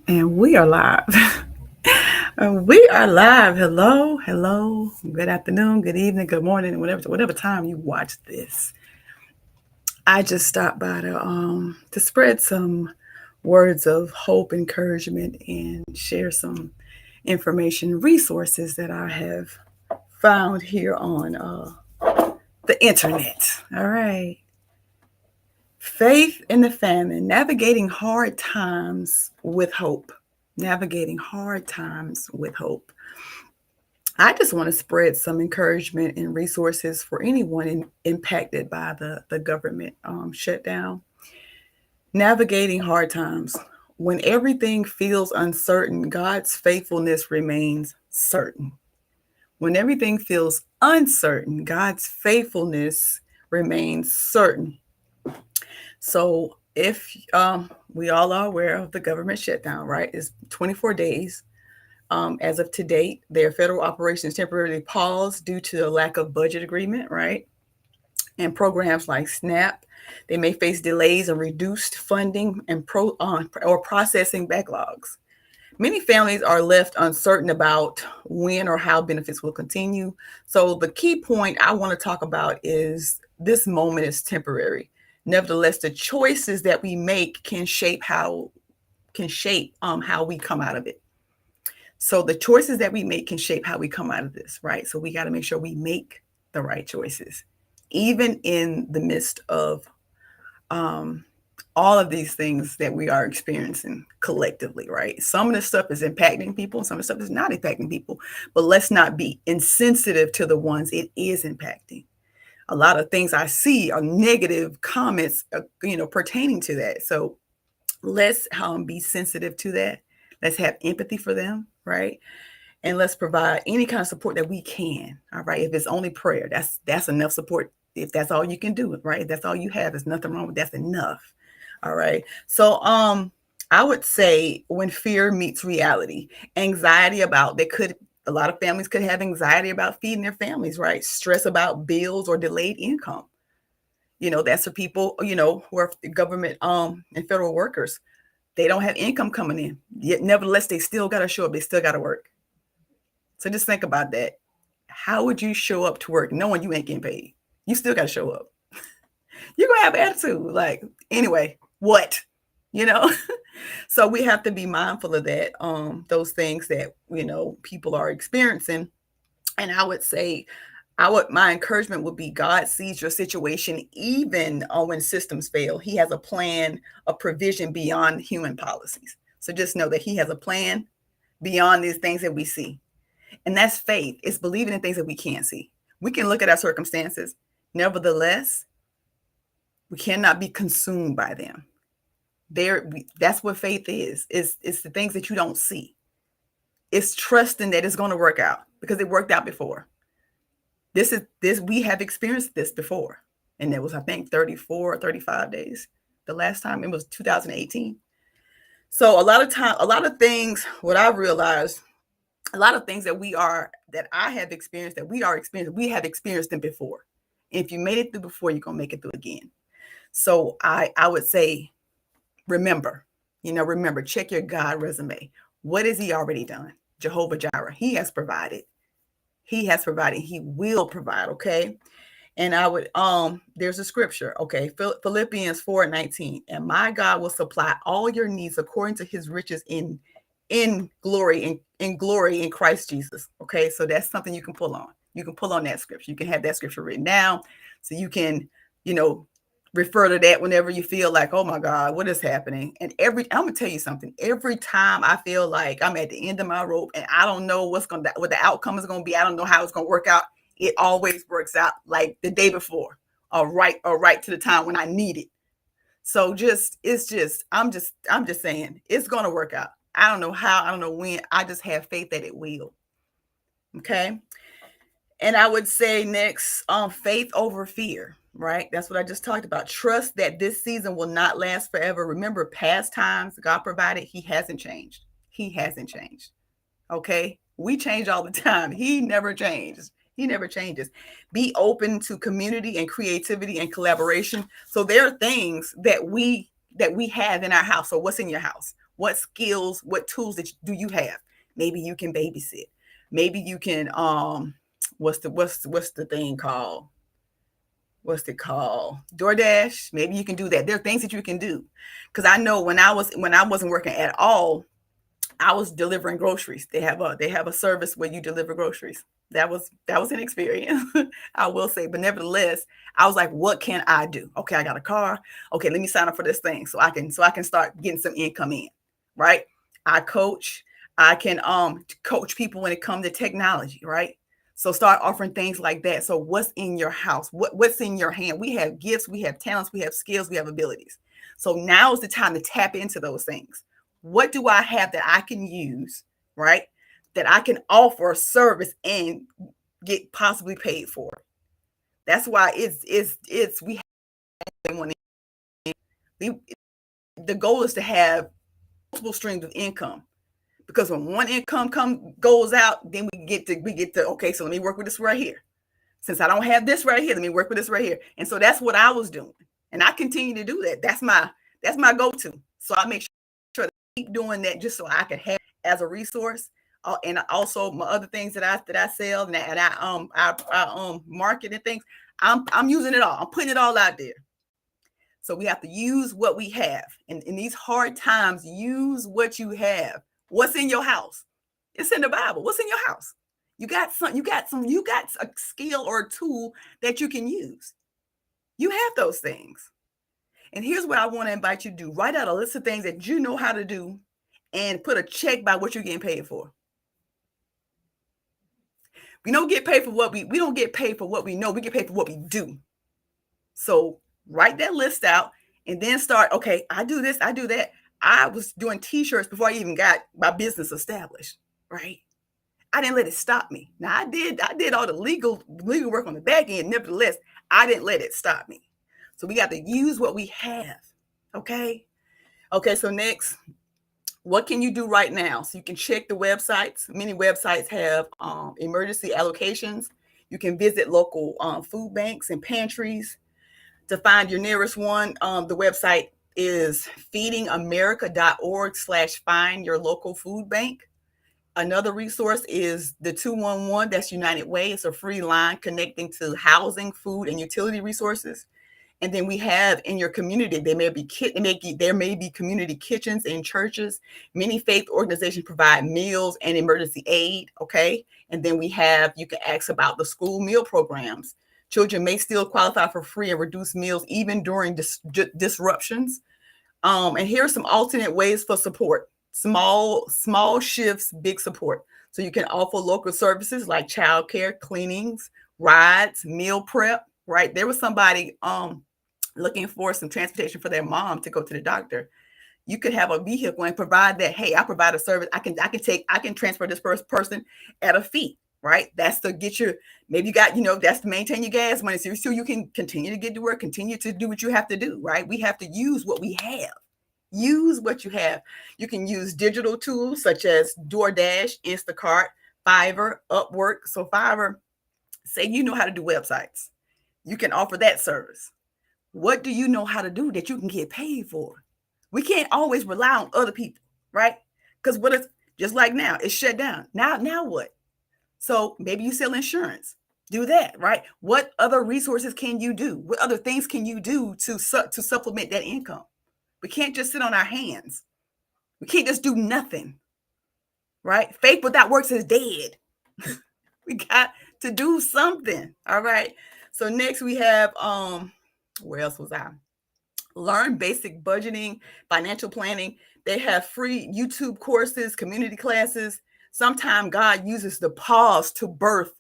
And we are live. We are live. Hello, hello. Good afternoon, good evening, good morning, whatever time you watch this. I just stopped by to spread some words of hope, encouragement, and share some information, resources that I have found here on the internet. All right. Faith in the famine, navigating hard times with hope. Navigating hard times with hope. I just want to spread some encouragement and resources for anyone impacted by the government shutdown. Navigating hard times. When everything feels uncertain, God's faithfulness remains certain. When everything feels uncertain, God's faithfulness remains certain. So if we all are aware of the government shutdown, right? It's 24 days. As of to date, their federal operations temporarily paused due to a lack of budget agreement, right? And programs like SNAP, they may face delays and reduced funding and or processing backlogs. Many families are left uncertain about when or how benefits will continue. So the key point I want to talk about is this moment is temporary. Nevertheless, the choices that we make can shape how we come out of it. So the choices that we make can shape how we come out of this, right? So we got to make sure we make the right choices, even in the midst of um, all of these things that we are experiencing collectively, right? Some of the stuff is impacting people, some of the stuff is not impacting people, but let's not be insensitive to the ones it is impacting. A lot of things I see are negative comments, pertaining to that. So let's be sensitive to that. Let's have empathy for them, right? And let's provide any kind of support that we can. All right. If it's only prayer, that's enough support. If that's all you can do, right? If that's all you have, there's nothing wrong with that's enough. All right. So I would say when fear meets reality, anxiety about they could a lot of families could have anxiety about feeding their families, right? Stress about bills or delayed income. That's for people, who are government and federal workers. They don't have income coming in. Yet nevertheless, they still gotta show up, they still gotta work. So just think about that. How would you show up to work knowing you ain't getting paid? You still got to show up. You're going to have attitude. Like, anyway, what? You know? So we have to be mindful of that, those things that, people are experiencing. And I would say, my encouragement would be God sees your situation even when systems fail. He has a plan, a provision beyond human policies. So just know that He has a plan beyond these things that we see. And that's faith. It's believing in things that we can't see. We can look at our circumstances. Nevertheless, we cannot be consumed by them. That's what faith is. It's the things that you don't see. It's trusting that it's going to work out because it worked out before. This we have experienced this before. And it was, I think, 34 or 35 days. The last time it was 2018. So a lot of things, what I've realized, a lot of things that I have experienced, that we have experienced them before. And if you made it through before, you're gonna make it through again. So I would say, remember, check your God resume. What has He already done? Jehovah Jireh. He has provided. He has provided. He will provide. Okay. And I would there's a scripture, okay, Philippians 4:19, and my God will supply all your needs according to His riches in glory in Christ Jesus. Okay, so that's something you can pull on. You can pull on that scripture. You can have that scripture written down, so you can, refer to that whenever you feel like, oh my God, what is happening? And I'm gonna tell you something. Every time I feel like I'm at the end of my rope and I don't know what the outcome is gonna be, I don't know how it's gonna work out. It always works out like the day before, or right to the time when I need it. So I'm just saying it's gonna work out. I don't know how, I don't know when. I just have faith that it will. Okay. And I would say next, faith over fear, right? That's what I just talked about. Trust that this season will not last forever. Remember, past times God provided, He hasn't changed. He hasn't changed. Okay. We change all the time. He never changes. He never changes. Be open to community and creativity and collaboration. So there are things that we have in our house. So what's in your house? What skills, what tools do you have? Maybe you can babysit. Maybe you can what's the thing called? What's it called? DoorDash. Maybe you can do that. There are things that you can do. Because I know when I wasn't working at all, I was delivering groceries. They have a service where you deliver groceries. That was an experience, I will say. But nevertheless, I was like, what can I do? Okay, I got a car. Okay, let me sign up for this thing so I can start getting some income in. Right? I coach. I can coach people when it comes to technology, right? So start offering things like that. So what's in your house? What's in your hand? We have gifts, we have talents, we have skills, we have abilities. So now is the time to tap into those things. What do I have that I can use, right? That I can offer a service and get possibly paid for. That's why it's we have one. We, the goal is to have multiple streams of income, because when one income goes out, then we get to okay, so let me work with this right here. Since I don't have this right here, let me work with this right here. And so that's what I was doing, and I continue to do that. That's my go-to. So I make sure to keep doing that just so I can have as a resource. And also my other things that I sell and I market and things. I'm using it all. I'm putting it all out there. So we have to use what we have. And in these hard times, use what you have. What's in your house? It's in the Bible. What's in your house? You got a skill or a tool that you can use. You have those things. And here's what I want to invite you to do. Write out a list of things that you know how to do and put a check by what you're getting paid for. We don't get paid for what we don't get paid for what we know. We get paid for what we do. So write that list out and then start, okay, I do this, I do that. I was doing t-shirts before I even got my business established, right? I didn't let it stop me. Now I did all the legal work on the back end. Nevertheless, I didn't let it stop me. So we got to use what we have. Okay. Okay. So next, what can you do right now? So you can check the websites. Many websites have emergency allocations. You can visit local food banks and pantries to find your nearest one. The website is feedingamerica.org/find your local food bank. Another resource is the 211, that's United Way. It's a free line connecting to housing, food, and utility resources. And then we have in your community, there may be community kitchens in churches. Many faith organizations provide meals and emergency aid. Okay. And then you can ask about the school meal programs. Children may still qualify for free and reduced meals even during disruptions. And here are some alternate ways for support. Small shifts, big support. So you can offer local services like childcare, cleanings, rides, meal prep, right? There was somebody looking for some transportation for their mom to go to the doctor. You could have a vehicle and provide that. Hey, I provide a service. I can transfer this person at a fee, right? That's to get your, maybe you got, that's to maintain your gas money. So you can continue to get to work, continue to do what you have to do, right? We have to use what we have. Use what you have. You can use digital tools such as DoorDash, Instacart, Fiverr, Upwork. So Fiverr, say you know how to do websites. You can offer that service. What do you know how to do that you can get paid for? We can't always rely on other people, right? Because what if, just like now, it's shut down. Now what? So maybe you sell insurance. Do that, right? What other resources can you do? What other things can you do to supplement that income? We can't just sit on our hands. We can't just do nothing, right? Faith without works is dead. We got to do something. All right. So next we have, where else was I? Learn basic budgeting, financial planning. They have free YouTube courses, community classes. Sometimes God uses the pause to birth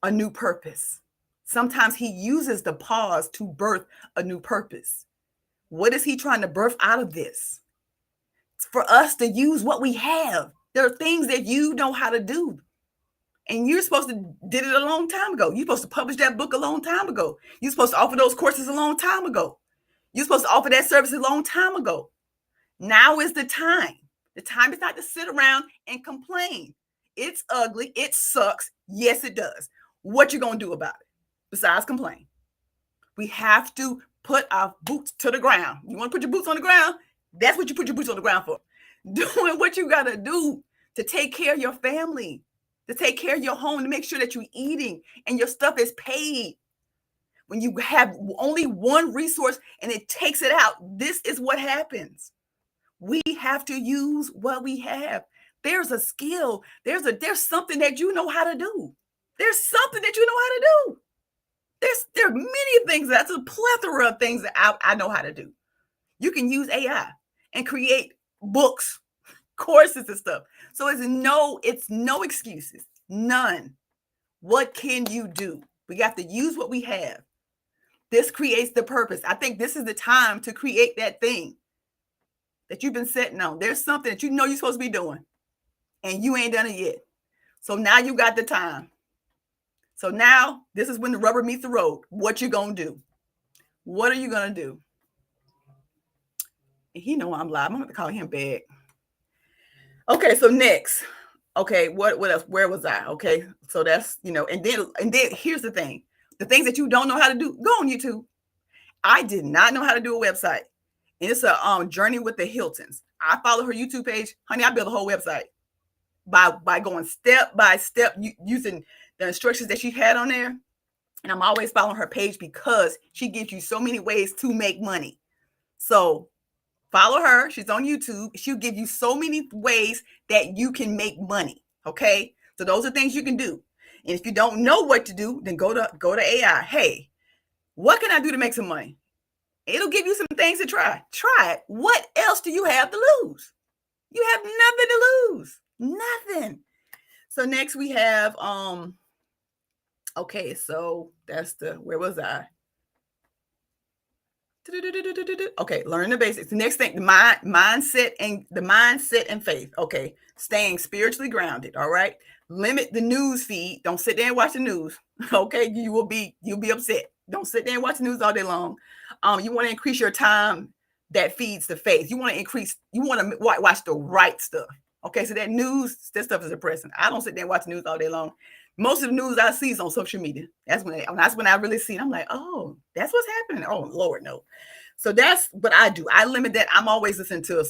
a new purpose. Sometimes he uses the pause to birth a new purpose. What is he trying to birth out of this? It's for us to use what we have. There are things that you know how to do. And you're supposed to did it a long time ago. You're supposed to publish that book a long time ago. You're supposed to offer those courses a long time ago. You're supposed to offer that service a long time ago. Now is the time. The time is not to sit around and complain. It's ugly. It sucks. Yes, it does. What you going to do about it besides complain? We have to put our boots to the ground. You want to put your boots on the ground? That's what you put your boots on the ground for. doing what you got to do to take care of your family, to take care of your home, to make sure that you're eating and your stuff is paid. When you have only one resource and it takes it out, this is what happens. We have to use what we have. There's a skill. There's something that you know how to do. There's something that you know how to do. There are many things. That's a plethora of things that I know how to do. You can use AI and create books, courses and stuff. So it's no excuses. None. What can you do? We have to use what we have. This creates the purpose. I think this is the time to create that thing that you've been sitting on. There's something that you know you're supposed to be doing and you ain't done it yet. So now you got the time. So now this is when the rubber meets the road. What you gonna do? What are you gonna do? And he know I'm live. I'm gonna call him back. Okay, so next. Okay, what else? Where was I? Okay, so that's and then here's the thing. The things that you don't know how to do, go on YouTube. I did not know how to do a website. And it's a journey with the Hiltons. I follow her YouTube page. Honey, I built a whole website by going step by step using the instructions that she had on there. And I'm always following her page because she gives you so many ways to make money. So follow her. She's on YouTube. She'll give you so many ways that you can make money. Okay. So those are things you can do. And if you don't know what to do, then go to AI. Hey, what can I do to make some money? It'll give you some things to try. Try it. What else do you have to lose? You have nothing to lose. Nothing. So next we have okay, so that's where was I? Okay, learn the basics. The next thing, the mindset and faith. Okay, staying spiritually grounded. All right, limit the news feed. Don't sit there and watch the news. Okay, you'll be upset. Don't sit there and watch the news all day long. You want to increase your time that feeds the faith. You want to watch the right stuff. Okay, so that stuff is depressing. I don't sit there and watch the news all day long. Most of the news I see is on social media. That's when I really see it. I'm like, oh, that's what's happening. Oh, Lord, no. So that's what I do. I limit that. I'm always listening to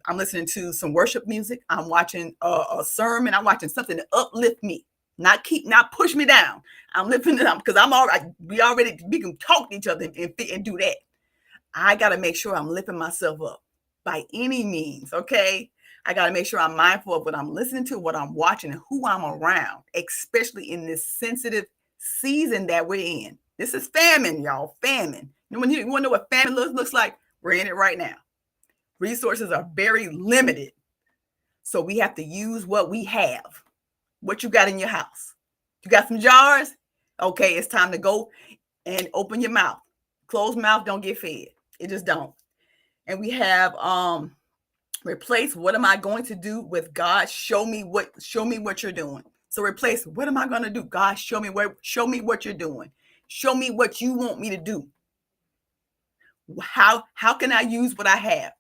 I'm listening to some worship music. I'm watching a sermon. I'm watching something to uplift me, not push me down. I'm lifting it up because we can talk to each other and do that. I got to make sure I'm lifting myself up by any means. Okay. I got to make sure I'm mindful of what I'm listening to, what I'm watching, and who I'm around, especially in this sensitive season that we're in. This is famine, y'all. Famine. When you want to know what famine looks like, we're in it right now. Resources are very limited. So we have to use what we have. What you got in your house. You got some jars? Okay, it's time to go and open your mouth. Closed mouth don't get fed. It just don't. And we have replace what am I going to do with God? Show me what you're doing. So replace what am I going to do? God, show me what you're doing. Show me what you want me to do. How can I use what I have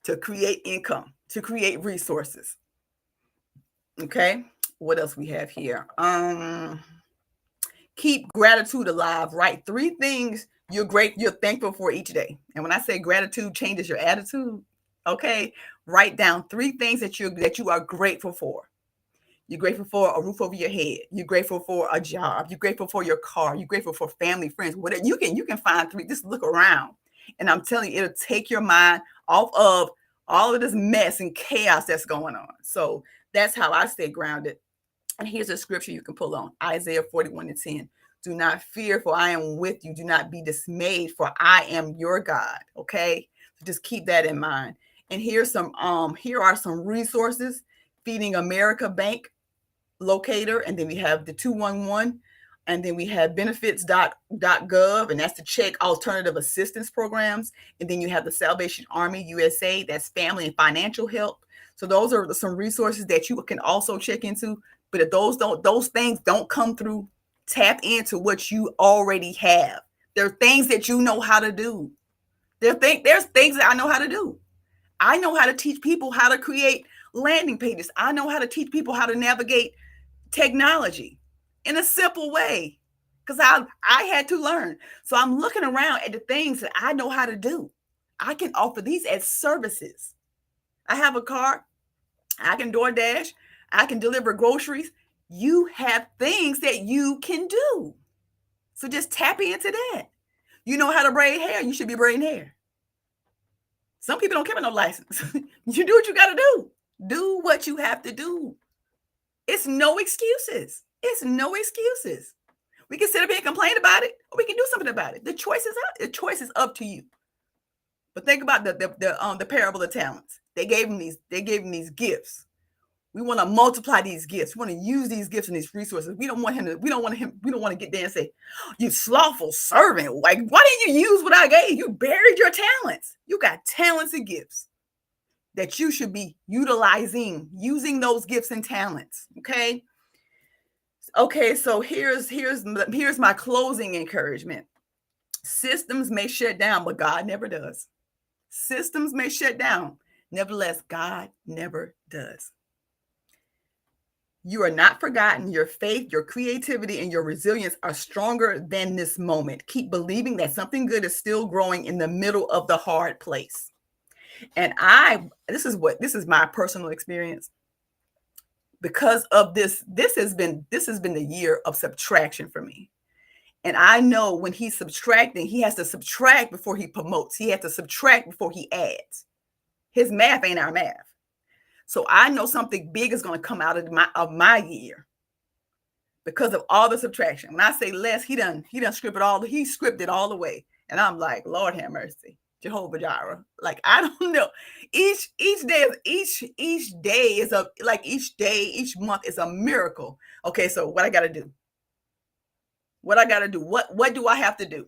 to create income, to create resources? Okay. What else we have here? Keep gratitude alive. Write 3 things you're thankful for each day. And when I say gratitude changes your attitude, okay, write down 3 things that you are grateful for. You're grateful for a roof over your head. You're grateful for a job. You're grateful for your car. You're grateful for family, friends. Whatever you can find 3. Just look around, and I'm telling you, it'll take your mind off of all of this mess and chaos that's going on. So that's how I stay grounded. And here's a scripture you can pull on: Isaiah 41:10. Do not fear, for I am with you. Do not be dismayed, for I am your God. Okay, so just keep that in mind. And here are some resources: Feeding America Bank Locator, and then we have the 211, and then we have benefits.gov, and that's to check alternative assistance programs. And then you have the Salvation Army USA, that's family and financial help. So those are some resources that you can also check into. But if those things don't come through, tap into what you already have. There are things that you know how to do. There's things that I know how to do. I know how to teach people how to create landing pages. I know how to teach people how to navigate technology in a simple way because I had to learn. So I'm looking around at the things that I know how to do. I can offer these as services. I have a car. I can DoorDash. I can deliver groceries. You have things that you can do. So just tap into that. You know how to braid hair. You should be braiding hair. Some people don't care about no license. You do what you got to do. Do what you have to do. It's no excuses. It's no excuses. We can sit up here and complain about it, or we can do something about it. The choice is up. The choice is up to you. But think about the parable of talents. They gave him these gifts. We want to multiply these gifts. We want to use these gifts and these resources. We don't want to get there and say, you slothful servant. Like, why didn't you use what I gave? You buried your talents. You got talents and gifts that you should be utilizing, using those gifts and talents. Okay. Okay. So here's my closing encouragement. Systems may shut down, but God never does. Systems may shut down. Nevertheless, God never does. You are not forgotten. Your faith, your creativity, and your resilience are stronger than this moment. Keep believing that something good is still growing in the middle of the hard place. And this is my personal experience. Because of this has been the year of subtraction for me. And I know when he's subtracting, he has to subtract before he promotes. He has to subtract before he adds. His math ain't our math. So I know something big is going to come out of my year because of all the subtraction. When I say less, he done scripted all the way. And I'm like, Lord have mercy, Jehovah Jireh. Like, I don't know. Each month is a miracle. Okay, so what I got to do? What I got to do? What do I have to do?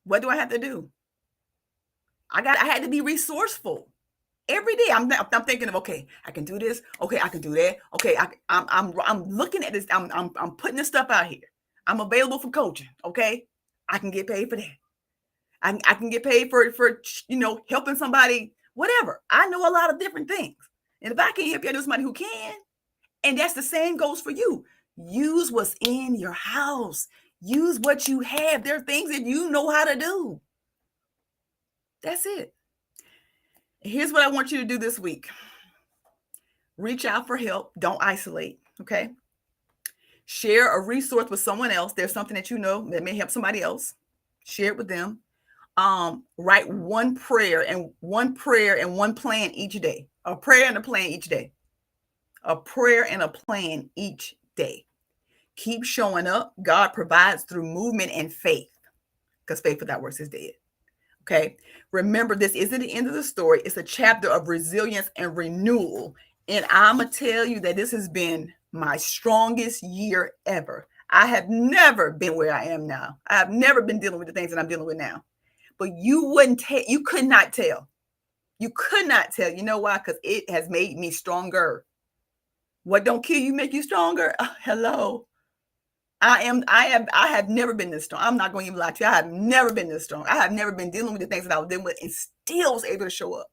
What do I have to do? I had to be resourceful. Every day I'm thinking of, okay, I can do this. Okay, I can do that. Okay, I'm looking at this. I'm putting this stuff out here. I'm available for coaching. Okay, I can get paid for that. I can get paid for helping somebody, whatever. I know a lot of different things, and if I can't help you, I know somebody who can. And that's the same goes for you. Use what's in your house. Use what you have. There are things that you know how to do. That's it. Here's what I want you to do this week. Reach out for help. Don't isolate. Okay. Share a resource with someone else. There's something that you know that may help somebody else. Share it with them. Write one prayer and one plan each day. A prayer and a plan each day. A prayer and a plan each day. Keep showing up. God provides through movement and faith, because faith without works is dead. Okay. Remember, this isn't the end of the story. It's a chapter of resilience and renewal. And I'm going to tell you that this has been my strongest year ever. I have never been where I am now. I have never been dealing with the things that I'm dealing with now. But you could not tell. You could not tell. You know why? Because it has made me stronger. What don't kill you make you stronger? Hello. I have never been this strong. I'm not going to even lie to you. I have never been this strong. I have never been dealing with the things that I was dealing with and still was able to show up.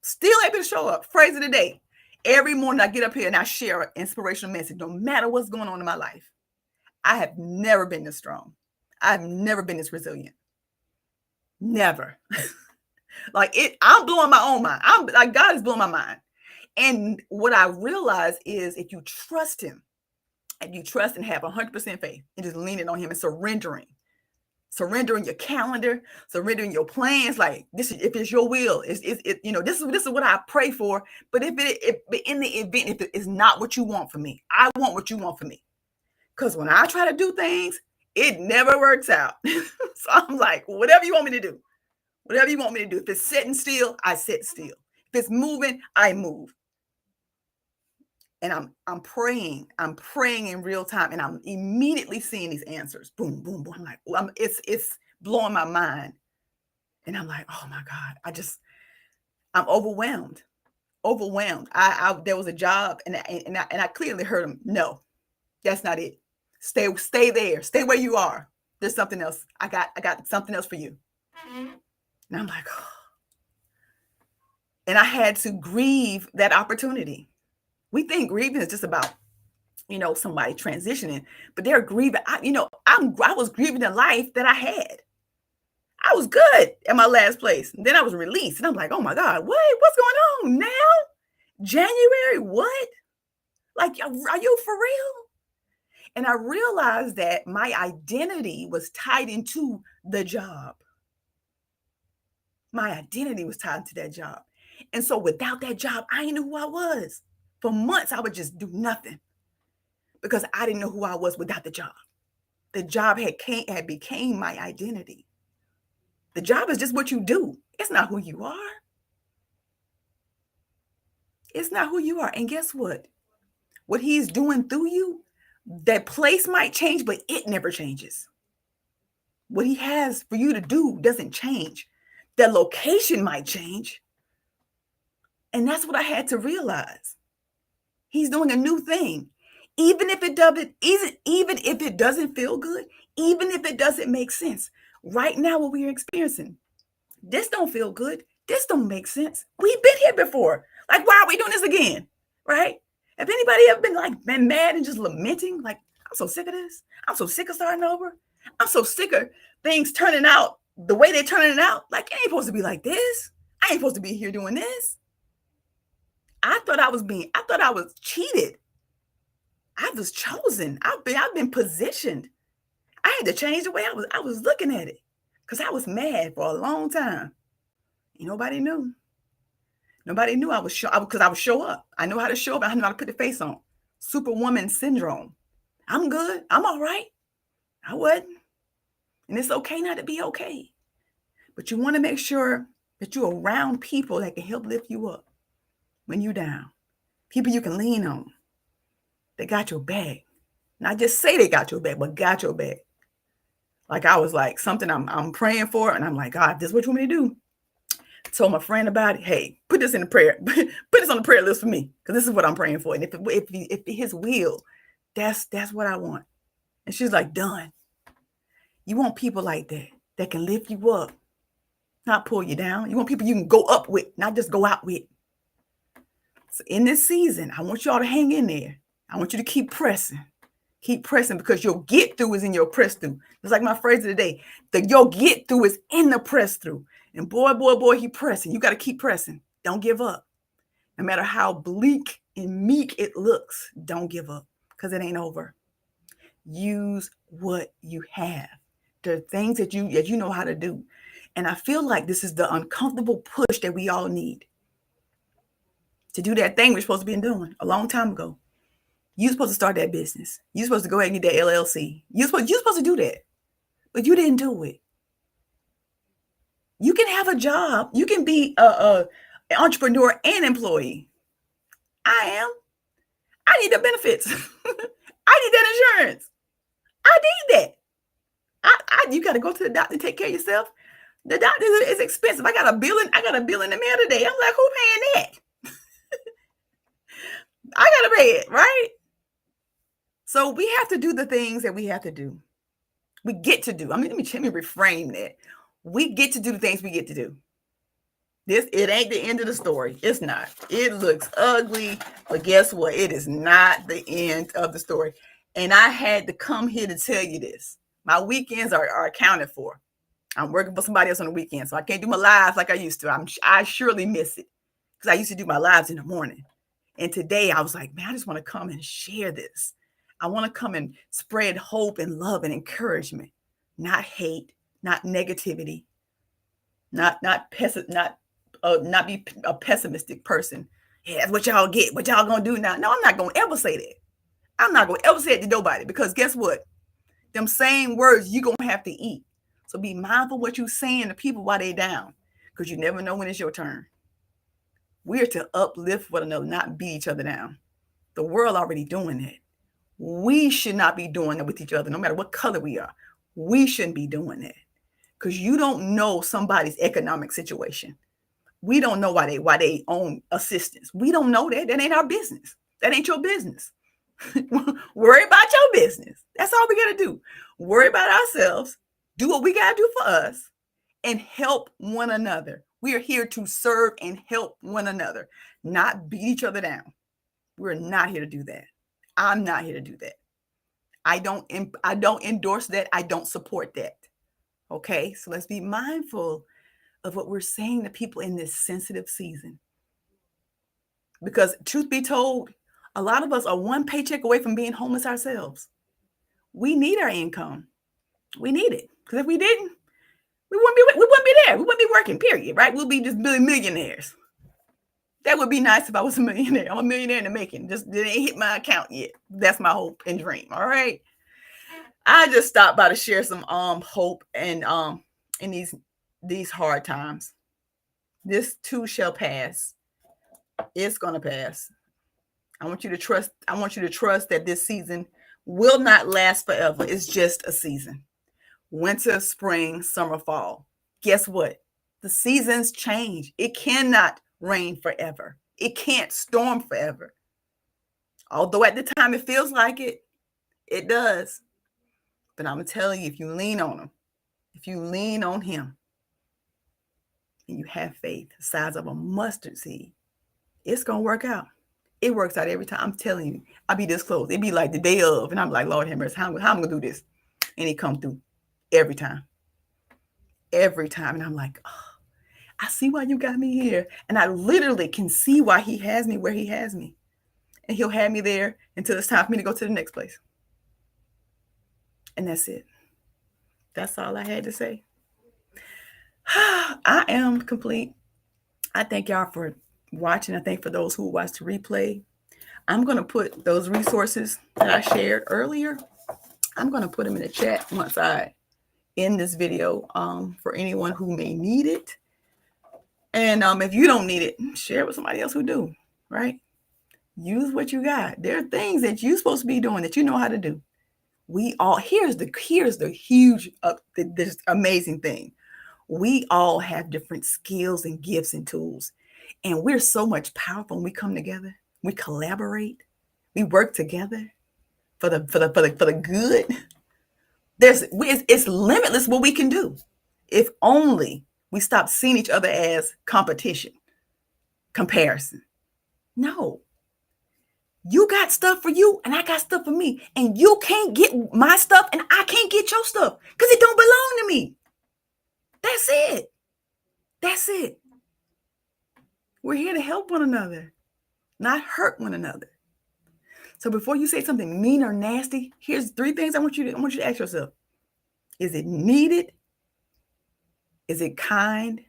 Still able to show up. Phrase of the day. Every morning I get up here and I share an inspirational message, no matter what's going on in my life. I have never been this strong. I've never been this resilient. Never. I'm blowing my own mind. God is blowing my mind. And what I realize is if you trust him, and you trust and have 100% faith and just leaning on him and surrendering your calendar, surrendering your plans. Like this, if it's your will, this is what I pray for. But if in the event, if it is not what you want for me, I want what you want for me. Because when I try to do things, it never works out. So I'm like, whatever you want me to do, whatever you want me to do. If it's sitting still, I sit still. If it's moving, I move. And I'm praying in real time, and I'm immediately seeing these answers. Boom, boom, boom. I'm like, it's blowing my mind. And I'm like, oh my God, I'm overwhelmed. There was a job, and I clearly heard him. No, that's not it. Stay there. Stay where you are. There's something else. I got something else for you. And I'm like, oh. And I had to grieve that opportunity. We think grieving is just about, somebody transitioning, but they're grieving. I was grieving the life that I had. I was good at my last place. And then I was released. And I'm like, oh my God, what's going on now? January, what? Like, are you for real? And I realized that my identity was tied into the job. My identity was tied to that job. And so without that job, I didn't know who I was. For months, I would just do nothing because I didn't know who I was without the job. The job had became my identity. The job is just what you do. It's not who you are. It's not who you are. And guess what? What he's doing through you, that place might change, but it never changes. What he has for you to do doesn't change. The location might change. And that's what I had to realize. He's doing a new thing. Even if it doesn't feel good, even if it doesn't make sense. Right now, what we're experiencing, this don't feel good. This don't make sense. We've been here before. Like, why are we doing this again? Right? Have anybody ever been mad and just lamenting? Like, I'm so sick of this. I'm so sick of starting over. I'm so sick of things turning out the way they're turning it out. Like, it ain't supposed to be like this. I ain't supposed to be here doing this. I thought I was cheated. I was chosen. I've been positioned. I had to change the way I was looking at it because I was mad for a long time. Nobody knew. Nobody knew I was because I would show up. I know how to show up. I know how to put the face on. Superwoman syndrome. I'm good. I'm all right. I wasn't. And it's okay not to be okay. But you want to make sure that you're around people that can help lift you up when you're down. People you can lean on. They got your back. Not just say they got your back, but got your back. Like I was like, something I'm praying for. And I'm like, God, this is what you want me to do. Told my friend about it. Hey, put this in the prayer. Put this on the prayer list for me. Because this is what I'm praying for. And if his will, that's what I want. And she's like, done. You want people like that can lift you up, not pull you down. You want people you can go up with, not just go out with. So in this season, I want y'all to hang in there. I want you to keep pressing. Keep pressing because your get through is in your press through. It's like my phrase of the day. Your get through is in the press through. And boy, he pressing. You got to keep pressing. Don't give up. No matter how bleak and meek it looks, don't give up because it ain't over. Use what you have. There are things that you know how to do. And I feel like this is the uncomfortable push that we all need to do that thing we're supposed to be doing a long time ago. You're supposed to start that business. You're supposed to go ahead and get that LLC. You're supposed to do that. But you didn't do it. You can have a job. You can be an entrepreneur and employee. I am. I need the benefits. I need that insurance. I need that. You got to go to the doctor and take care of yourself. The doctor is expensive. I got a bill in the mail today. I'm like, who paying that? I got to pay it, right? So we have to do the things that we have to do. We get to do. Let me reframe that. We get to do the things we get to do. It ain't the end of the story. It's not. It looks ugly, but guess what? It is not the end of the story. And I had to come here to tell you this. My weekends are accounted for. I'm working for somebody else on the weekend, so I can't do my lives like I used to. I surely miss it because I used to do my lives in the morning. And today I was like, man, I just want to come and share this. I want to come and spread hope and love and encouragement, not hate, not negativity, not be a pessimistic person. Yeah, that's what y'all get. What y'all gonna do now? No, I'm not gonna ever say that. I'm not gonna ever say it to nobody because guess what? Them same words you gonna have to eat. So be mindful what you saying to people while they down, because you never know when it's your turn. We're to uplift one another, not beat each other down. The world already doing that. We should not be doing that with each other, no matter what color we are. We shouldn't be doing that because you don't know somebody's economic situation. We don't know why they own assistance. We don't know that. That ain't our business. That ain't your business. Worry about your business. That's all we got to do. Worry about ourselves. Do what we got to do for us and help one another. We are here to serve and help one another, not beat each other down. We're not here to do that. I'm not here to do that. I don't endorse that. I don't support that. Okay, so let's be mindful of what we're saying to people in this sensitive season. Because truth be told, a lot of us are one paycheck away from being homeless ourselves. We need our income. We need it. Because if we didn't, we wouldn't be there. We wouldn't be working, period. Right? We'll be just millionaires. That would be nice if I was a millionaire. I'm a millionaire in the making. Just didn't hit my account yet. That's my hope and dream. All right. I just stopped by to share some hope and in these hard times. This too shall pass. It's gonna pass. I want you to trust. I want you to trust that this season will not last forever. It's just a season. Winter, spring, summer, fall. Guess what? The seasons change. It cannot rain forever. It can't storm forever. Although at the time it feels like it, it does. But I'm telling you, if you lean on him, if you lean on him, and you have faith the size of a mustard seed, it's gonna work out. It works out every time. I'm telling you, I'll be this close. It'd be like the day of, and I'm like, Lord have mercy, how am I gonna do this? And he come through every time. Every time. And I'm like, oh, I see why you got me here. And I literally can see why he has me where he has me. And he'll have me there until it's time for me to go to the next place. And that's it. That's all I had to say. I am complete. I thank y'all for watching. I thank for those who watch the replay. I'm going to put those resources that I shared earlier. I'm going to put them in the chat once I end this video for anyone who may need it. And if you don't need it, share it with somebody else who do, right? Use what you got. There are things that you're supposed to be doing that you know how to do. We all, here's the huge, this amazing thing. We all have different skills and gifts and tools. And we're so much powerful when we come together. We collaborate. We work together for the good. It's limitless what we can do. If only we stop seeing each other as competition, comparison. No. You got stuff for you and I got stuff for me. And you can't get my stuff and I can't get your stuff because it don't belong to me. That's it. That's it. We're here to help one another, not hurt one another. So before you say something mean or nasty, here's 3 things I want you to ask yourself. Is it needed? Is it kind?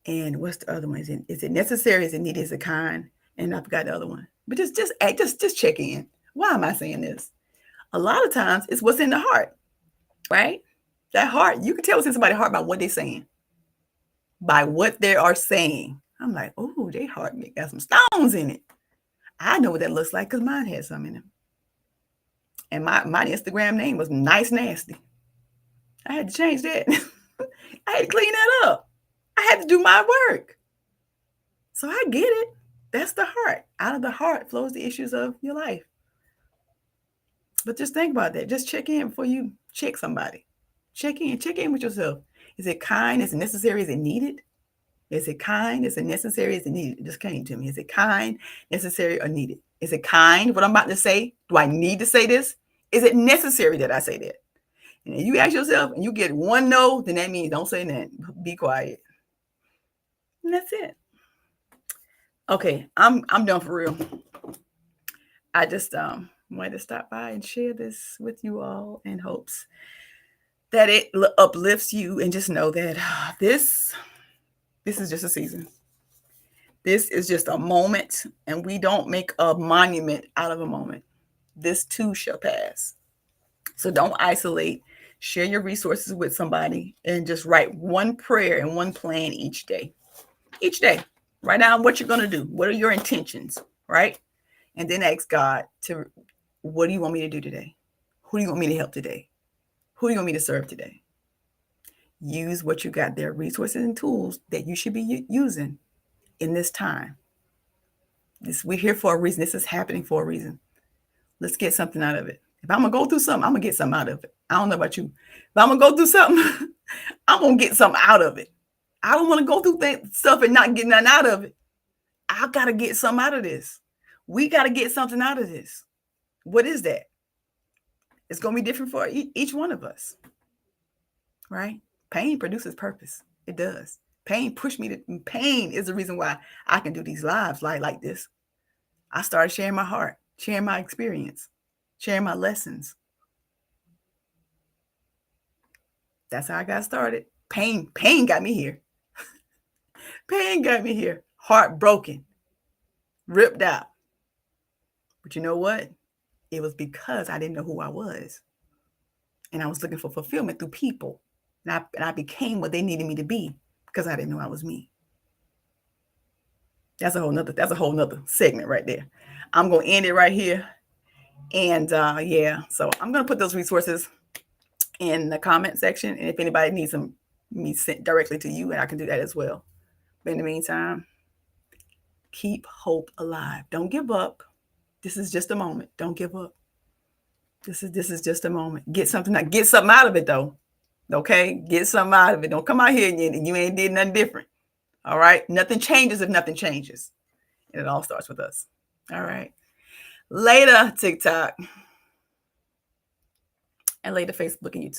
And what's the other one? Is it necessary? Is it needed? Is it kind? And I forgot the other one. But just check in. Why am I saying this? A lot of times it's what's in the heart, right? That heart, you can tell what's in somebody's heart by what they're saying. By what they are saying. I'm like, oh, their heart got some stones in it. I know what that looks like because mine had some in it. And my Instagram name was Nice Nasty. I had to change that. I had to clean that up. I had to do my work. So I get it. That's the heart. Out of the heart flows the issues of your life. But just think about that. Just check in before you check somebody. Check in with yourself. Is it kind? Is it necessary? Is it needed? Is it kind? Is it necessary? Is it needed? It just came to me. Is it kind, necessary, or needed? Is it kind, what I'm about to say? Do I need to say this? Is it necessary that I say that? And if you ask yourself and you get one no, then that means don't say that. Be quiet. And that's it. Okay, I'm done for real. I just wanted to stop by and share this with you all in hopes that it uplifts you, and just know that this is just a season. This is just a moment, and we don't make a monument out of a moment. This too shall pass. So don't isolate. Share your resources with somebody and just write one prayer and one plan each day. Each day. Write down what you're going to do. What are your intentions, right? And then ask God to, what do you want me to do today? Who do you want me to help today? Who do you want me to serve today? Use what you got there, resources and tools that you should be using in this time. We're here for a reason. This is happening for a reason. Let's get something out of it. If I'm going to go through something, I'm going to get something out of it. I don't know about you. If I'm going to go through something, I'm going to get something out of it. I don't want to go through stuff and not get nothing out of it. I got to get something out of this. We got to get something out of this. What is that? It's going to be different for each one of us. right? Pain produces purpose. It does. Pain is the reason why I can do these lives like this. I started sharing my heart, sharing my experience, sharing my lessons. That's how I got started. Pain got me here. Pain got me here. Heartbroken, ripped out. But you know what? It was because I didn't know who I was. And I was looking for fulfillment through people. And I became what they needed me to be because I didn't know I was me. That's a whole nother segment right there. I'm gonna end it right here. And yeah, so I'm gonna put those resources in the comment section. And if anybody needs them me sent directly to you, and I can do that as well. But in the meantime, keep hope alive. Don't give up. This is just a moment. Don't give up. This is just a moment. Get something out of it though. Okay? Get something out of it. Don't come out here and you ain't did nothing different. All right? Nothing changes if nothing changes. And it all starts with us. All right. Later, TikTok. And later, Facebook and YouTube.